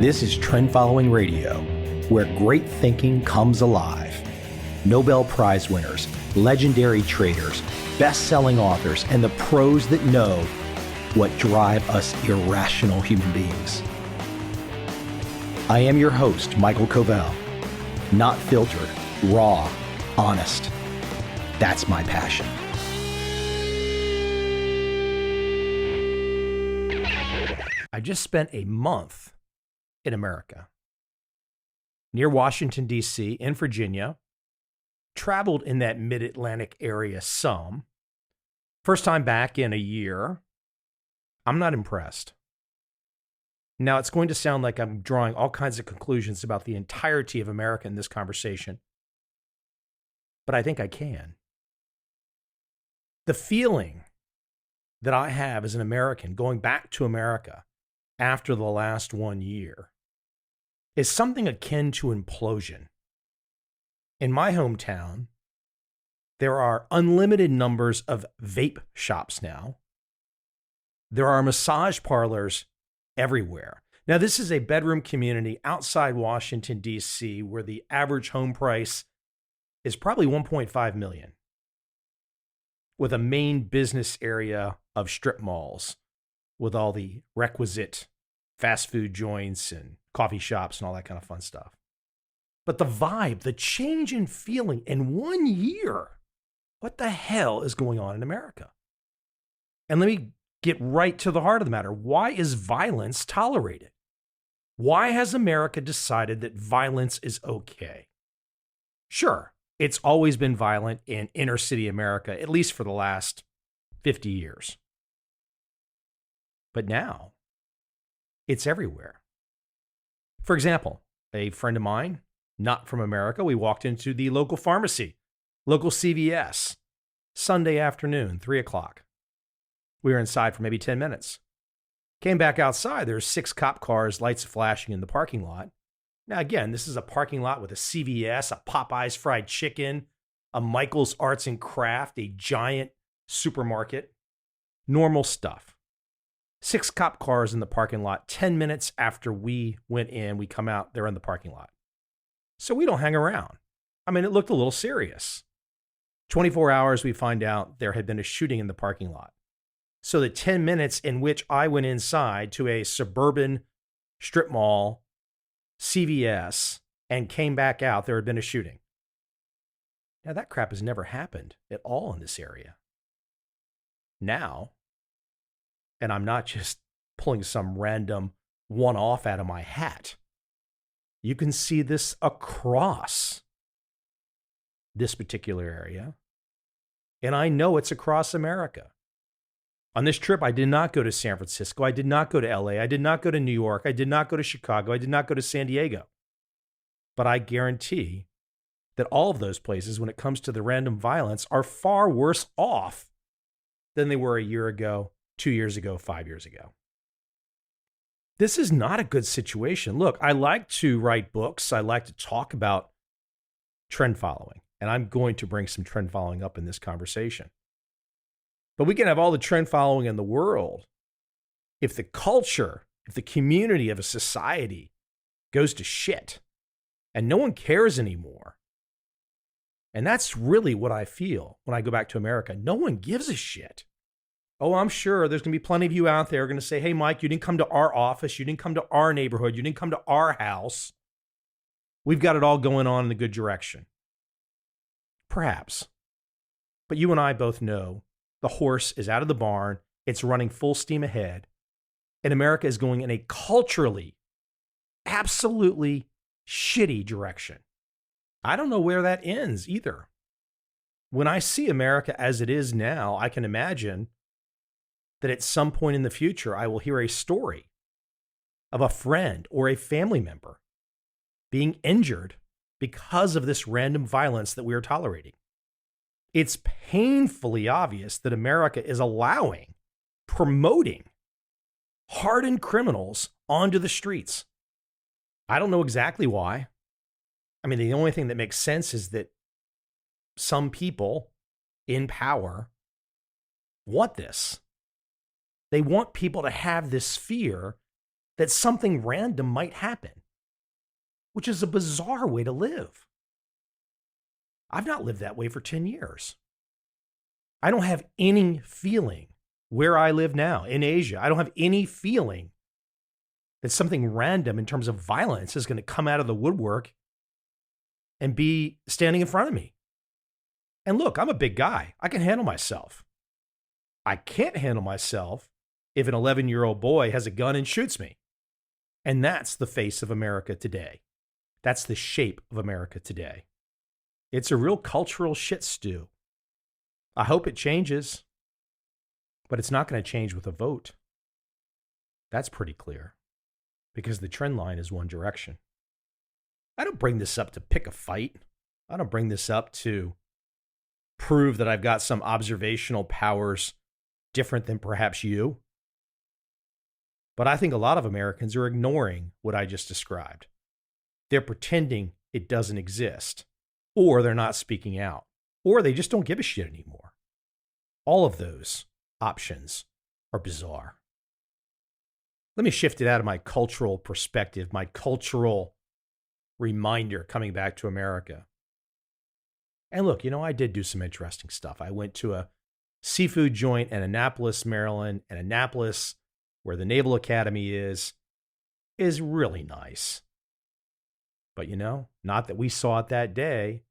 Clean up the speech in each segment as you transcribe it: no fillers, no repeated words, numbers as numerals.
This is Trend Following Radio, where great thinking comes alive. Nobel Prize winners, legendary traders, best-selling authors, and the pros that know what drive us irrational human beings. I am your host, Michael Covel. Not filtered, raw, honest. That's my passion. I just spent a month in America, near Washington, D.C., in Virginia, traveled in that mid-Atlantic area some. First time back in a year. I'm not impressed. Now, it's going to sound like I'm drawing all kinds of conclusions about the entirety of America in this conversation, but I think I can. The feeling that I have as an American going back to America after the last 1 year is something akin to implosion. In my hometown, there are unlimited numbers of vape shops now. There are massage parlors everywhere. Now, this is a bedroom community outside Washington, D.C., where the average home price is probably $1.5 million, with a main business area of strip malls with all the requisite fast food joints and coffee shops and all that kind of fun stuff. But the vibe, the change in feeling in 1 year, what the hell is going on in America? And let me get right to the heart of the matter. Why is violence tolerated? Why has America decided that violence is okay? Sure, it's always been violent in inner city America, at least for the last 50 years. But now, it's everywhere. For example, a friend of mine, not from America, we walked into the local pharmacy, local CVS, Sunday afternoon, 3 o'clock. We were inside for maybe 10 minutes. Came back outside, there's 6 cop cars, lights flashing in the parking lot. Now again, this is a parking lot with a CVS, a Popeyes fried chicken, a Michael's Arts and Craft, a giant supermarket. Normal stuff. 6 cop cars in the parking lot. 10 minutes after we went in, we come out, they're in the parking lot. So we don't hang around. I mean, it looked a little serious. 24 hours, we find out there had been a shooting in the parking lot. So the 10 minutes in which I went inside to a suburban strip mall, CVS, and came back out, there had been a shooting. Now, that crap has never happened at all in this area. Now, and I'm not just pulling some random one-off out of my hat, you can see this across this particular area, and I know it's across America. On this trip, I did not go to San Francisco. I did not go to LA. I did not go to New York. I did not go to Chicago. I did not go to San Diego. But I guarantee that all of those places, when it comes to the random violence, are far worse off than they were a year ago, 2 years ago, 5 years ago. This is not a good situation. Look, I like to write books. I like to talk about trend following, and I'm going to bring some trend following up in this conversation. But we can have all the trend following in the world. If the culture, if the community of a society goes to shit and no one cares anymore, and that's really what I feel when I go back to America. No one gives a shit. Oh, I'm sure there's going to be plenty of you out there going to say, hey, Mike, you didn't come to our office. You didn't come to our neighborhood. You didn't come to our house. We've got it all going on in the good direction. Perhaps. But you and I both know the horse is out of the barn. It's running full steam ahead. And America is going in a culturally, absolutely shitty direction. I don't know where that ends either. When I see America as it is now, I can imagine that at some point in the future, I will hear a story of a friend or a family member being injured because of this random violence that we are tolerating. It's painfully obvious that America is allowing, promoting hardened criminals onto the streets. I don't know exactly why. I mean, the only thing that makes sense is that some people in power want this. They want people to have this fear that something random might happen, which is a bizarre way to live. I've not lived that way for 10 years. I don't have any feeling where I live now in Asia. I don't have any feeling that something random in terms of violence is going to come out of the woodwork and be standing in front of me. And look, I'm a big guy. I can handle myself. I can't handle myself if an 11-year-old boy has a gun and shoots me. And that's the face of America today. That's the shape of America today. It's a real cultural shit stew. I hope it changes, but it's not going to change with a vote. That's pretty clear because the trend line is one direction. I don't bring this up to pick a fight. I don't bring this up to prove that I've got some observational powers different than perhaps you. But I think a lot of Americans are ignoring what I just described. They're pretending it doesn't exist, or they're not speaking out, or they just don't give a shit anymore. All of those options are bizarre. Let me shift it out of my cultural perspective, my cultural reminder coming back to America. And look, I did do some interesting stuff. I went to a seafood joint in Annapolis, Maryland, and Annapolis, where the Naval Academy is really nice. But not that we saw it that day.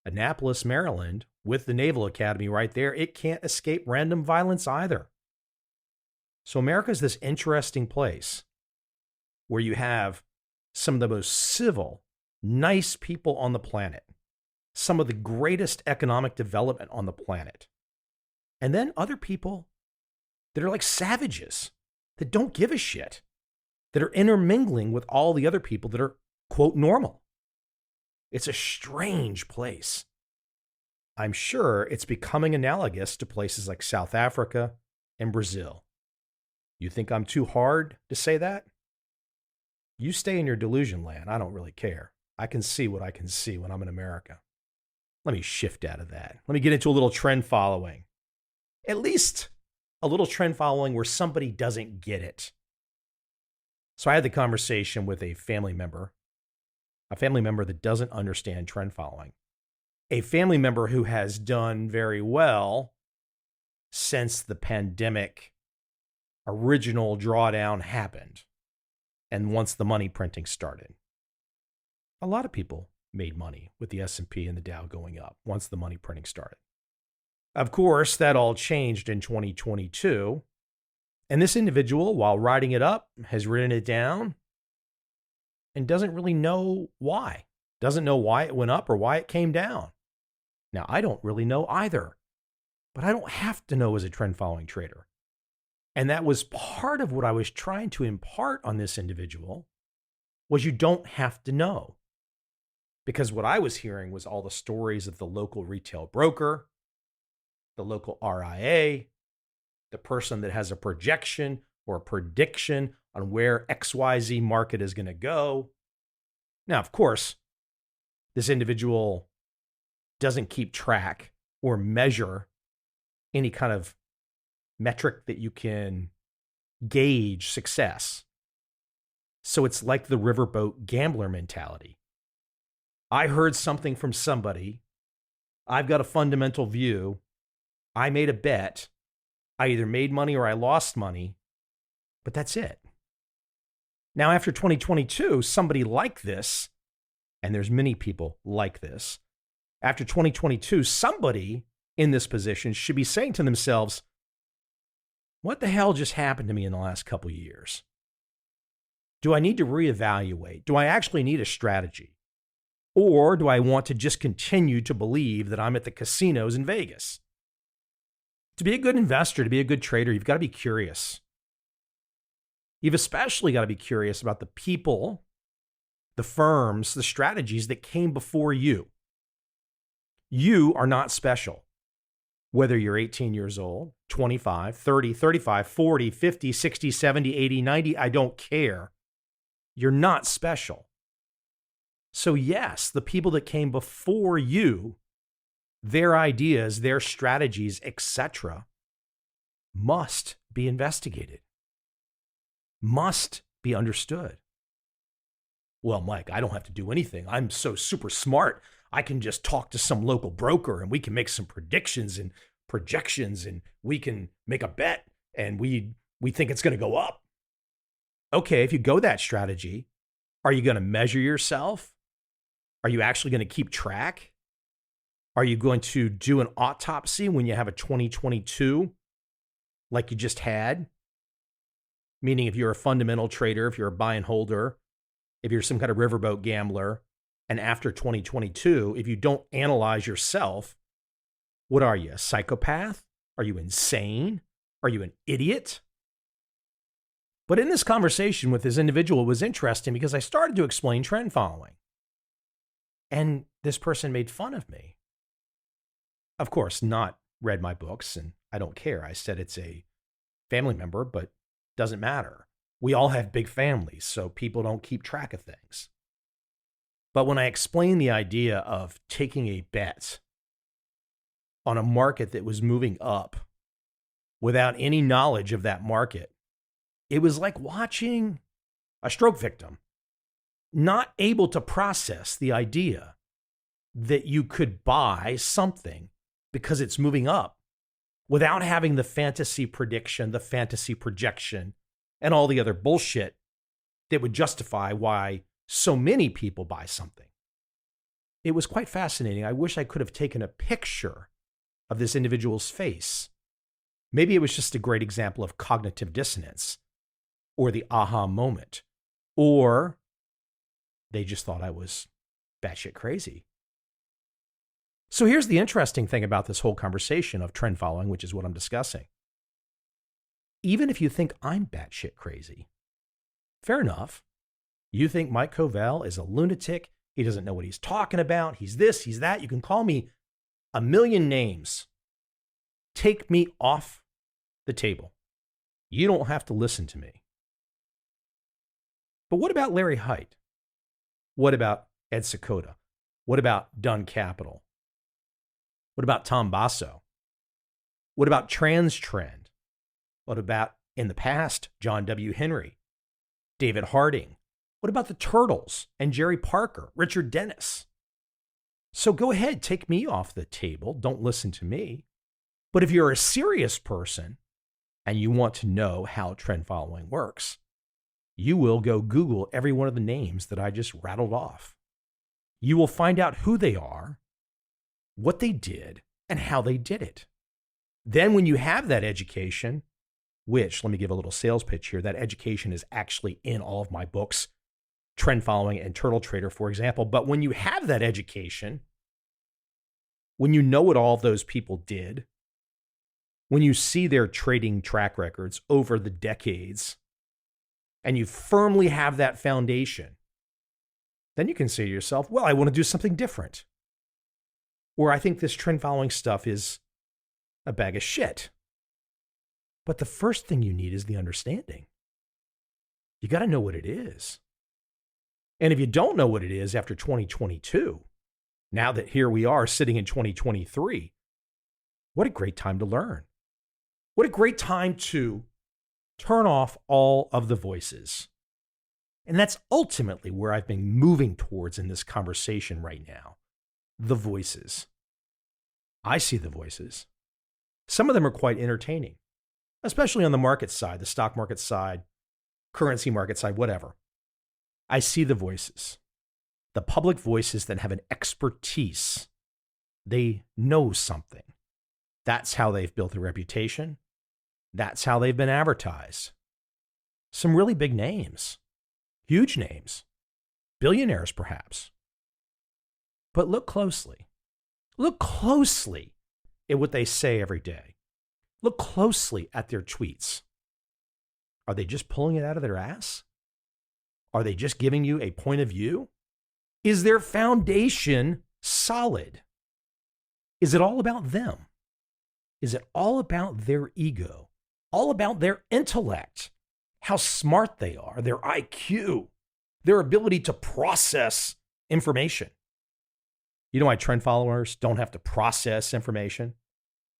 Annapolis, Maryland, with the Naval Academy right there, it can't escape random violence either. So America's this interesting place where you have some of the most civil, nice people on the planet, some of the greatest economic development on the planet, and then other people that are like savages, that don't give a shit, that are intermingling with all the other people that are, quote, normal. It's a strange place. I'm sure it's becoming analogous to places like South Africa and Brazil. You think I'm too hard to say that? You stay in your delusion land. I don't really care. I can see what I can see when I'm in America. Let me shift out of that. Let me get into a little trend following. At least a little trend following where somebody doesn't get it. So I had the conversation with a family member that doesn't understand trend following. A family member who has done very well since the pandemic original drawdown happened and once the money printing started. A lot of people made money with the S&P and the Dow going up once the money printing started. Of course, that all changed in 2022. And this individual, while writing it up, has written it down and doesn't really know why. Doesn't know why it went up or why it came down. Now, I don't really know either, but I don't have to know as a trend following trader. And that was part of what I was trying to impart on this individual was you don't have to know. Because what I was hearing was all the stories of the local retail broker, the local RIA, the person that has a projection or a prediction on where XYZ market is going to go. Now, of course, this individual doesn't keep track or measure any kind of metric that you can gauge success. So it's like the riverboat gambler mentality. I heard something from somebody. I've got a fundamental view. I made a bet. I either made money or I lost money, but that's it. Now, after 2022, somebody like this, and there's many people like this, after 2022, somebody in this position should be saying to themselves, what the hell just happened to me in the last couple of years? Do I need to reevaluate? Do I actually need a strategy? Or do I want to just continue to believe that I'm at the casinos in Vegas? To be a good investor, to be a good trader, you've got to be curious. You've especially got to be curious about the people, the firms, the strategies that came before you. You are not special. Whether you're 18 years old, 25, 30, 35, 40, 50, 60, 70, 80, 90, I don't care. You're not special. So yes, the people that came before you, their ideas, their strategies, etc., must be investigated, must be understood. Well, Mike, I don't have to do anything. I'm so super smart. I can just talk to some local broker and we can make some predictions and projections and we can make a bet and we think it's going to go up. Okay, if you go that strategy, are you going to measure yourself? Are you actually going to keep track? Are you going to do an autopsy when you have a 2022 like you just had? Meaning if you're a fundamental trader, if you're a buy and holder, if you're some kind of riverboat gambler, and after 2022, if you don't analyze yourself, what are you, a psychopath? Are you insane? Are you an idiot? But in this conversation with this individual, it was interesting because I started to explain trend following. And this person made fun of me. Of course, not read my books, and I don't care. I said it's a family member, but doesn't matter. We all have big families, so people don't keep track of things. But when I explained the idea of taking a bet on a market that was moving up without any knowledge of that market, it was like watching a stroke victim, not able to process the idea that you could buy something because it's moving up without having the fantasy prediction, the fantasy projection, and all the other bullshit that would justify why so many people buy something. It was quite fascinating. I wish I could have taken a picture of this individual's face. Maybe it was just a great example of cognitive dissonance or the aha moment, or they just thought I was batshit crazy. So here's the interesting thing about this whole conversation of trend following, which is what I'm discussing. Even if you think I'm batshit crazy, fair enough. You think Mike Covel is a lunatic. He doesn't know what he's talking about. He's this, he's that. You can call me a million names. Take me off the table. You don't have to listen to me. But what about Larry Hite? What about Ed Secoda? What about Dunn Capital? What about Tom Basso? What about TransTrend? What about, in the past, John W. Henry, David Harding? What about the Turtles and Jerry Parker, Richard Dennis? So go ahead, take me off the table. Don't listen to me. But if you're a serious person and you want to know how trend following works, you will go Google every one of the names that I just rattled off. You will find out who they are, what they did, and how they did it. Then when you have that education, which, let me give a little sales pitch here, that education is actually in all of my books, Trend Following and Turtle Trader, for example. But when you have that education, when you know what all those people did, when you see their trading track records over the decades, and you firmly have that foundation, then you can say to yourself, well, I want to do something different. Or I think this trend following stuff is a bag of shit. But the first thing you need is the understanding. You got to know what it is. And if you don't know what it is after 2022, now that here we are sitting in 2023, what a great time to learn. What a great time to turn off all of the voices. And that's ultimately where I've been moving towards in this conversation right now. The voices. I see the voices. Some of them are quite entertaining, especially on the market side, the stock market side, currency market side, whatever. I see the voices, the public voices that have an expertise. They know something. That's how they've built a reputation. That's how they've been advertised. Some really big names, huge names, billionaires perhaps. But look closely at what they say every day. Look closely at their tweets. Are they just pulling it out of their ass? Are they just giving you a point of view? Is their foundation solid? Is it all about them? Is it all about their ego? All about their intellect? How smart they are, their IQ, their ability to process information. You know why trend followers don't have to process information?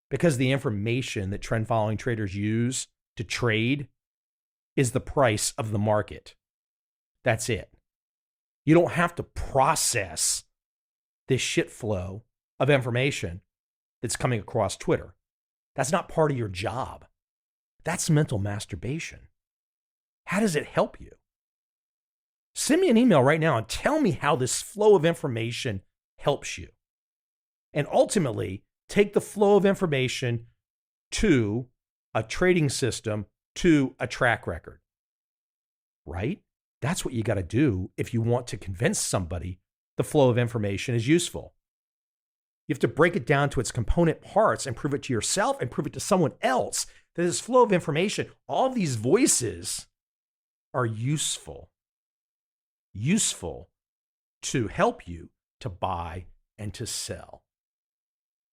Because the information that trend following traders use to trade is the price of the market. That's it. You don't have to process this shit flow of information that's coming across Twitter. That's not part of your job. That's mental masturbation. How does it help you? Send me an email right now and tell me how this flow of information helps you. And ultimately, take the flow of information to a trading system, to a track record. Right? That's what you got to do if you want to convince somebody the flow of information is useful. You have to break it down to its component parts and prove it to yourself and prove it to someone else that this flow of information, all of these voices are useful to help you to buy and to sell.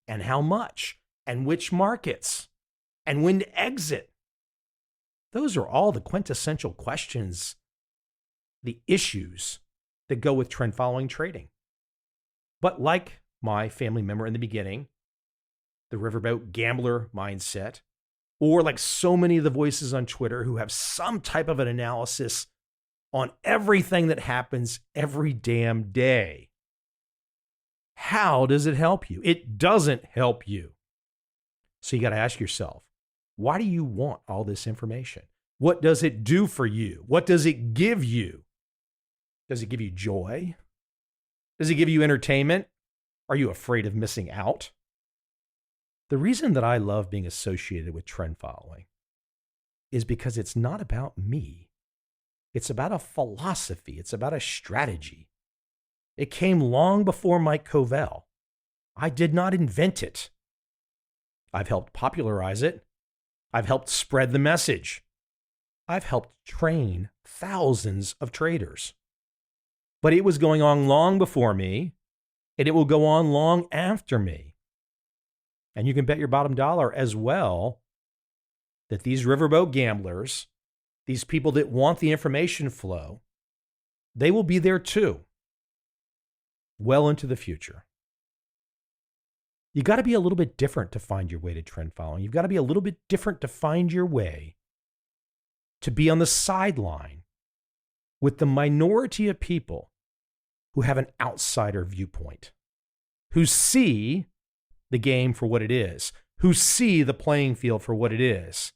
And how much, and which markets, and when to exit. Those are all the quintessential questions, the issues that go with trend following trading. But like my family member in the beginning, the riverboat gambler mindset, or like so many of the voices on Twitter who have some type of an analysis on everything that happens every damn day. How does it help you? It doesn't help you. So you got to ask yourself, why do you want all this information? What does it do for you? What does it give you? Does it give you joy? Does it give you entertainment? Are you afraid of missing out? The reason that I love being associated with trend following is because it's not about me. It's about a philosophy. It's about a strategy. It came long before Mike Covel. I did not invent it. I've helped popularize it. I've helped spread the message. I've helped train thousands of traders. But it was going on long before me, and it will go on long after me. And you can bet your bottom dollar as well that these riverboat gamblers, these people that want the information flow, they will be there too, well into the future. You got to be a little bit different to find your way to trend following. You've got to be a little bit different to find your way to be on the sideline with the minority of people who have an outsider viewpoint, who see the game for what it is, who see the playing field for what it is,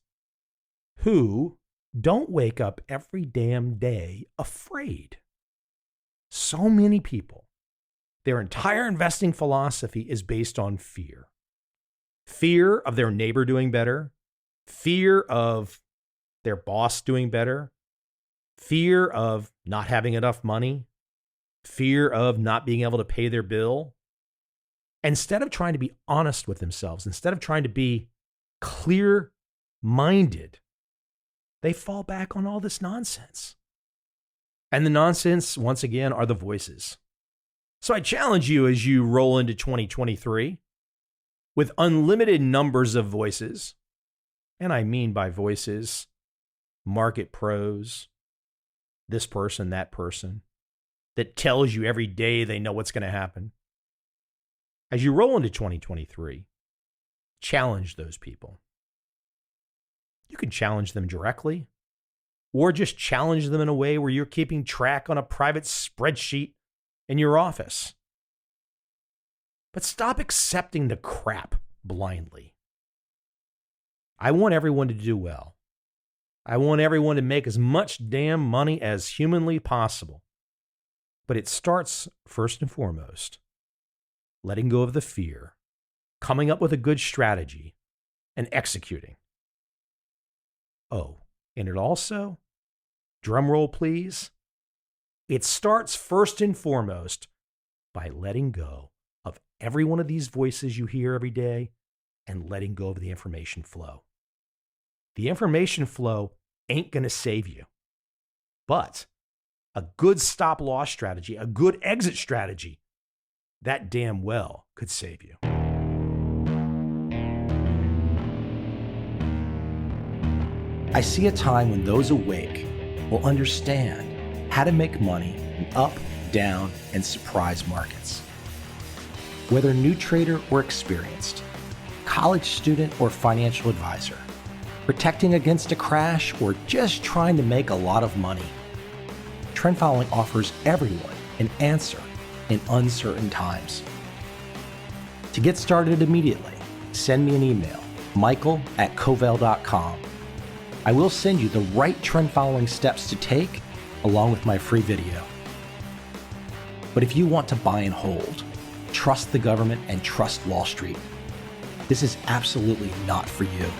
who don't wake up every damn day afraid. So many people, their entire investing philosophy is based on fear. Fear of their neighbor doing better, fear of their boss doing better, fear of not having enough money, fear of not being able to pay their bill. Instead of trying to be honest with themselves, instead of trying to be clear-minded, they fall back on all this nonsense. And the nonsense, once again, are the voices. So I challenge you as you roll into 2023 with unlimited numbers of voices, and I mean by voices, market pros, this person, that person, that tells you every day they know what's going to happen. As you roll into 2023, challenge those people. You can challenge them directly, or just challenge them in a way where you're keeping track on a private spreadsheet in your office. But stop accepting the crap blindly. I want everyone to do well. I want everyone to make as much damn money as humanly possible. But it starts, first and foremost, letting go of the fear, coming up with a good strategy, and executing. Oh, and it also, drum roll please, it starts first and foremost by letting go of every one of these voices you hear every day and letting go of the information flow. The information flow ain't going to save you, but a good stop loss strategy, a good exit strategy, that damn well could save you. I see a time when those awake will understand how to make money in up, down, and surprise markets. Whether new trader or experienced, college student or financial advisor, protecting against a crash, or just trying to make a lot of money. Trend following offers everyone an answer in uncertain times. To get started immediately, send me an email, michael@covel.com. I will send you the right trend following steps to take along with my free video. But if you want to buy and hold, trust the government and trust Wall Street, this is absolutely not for you.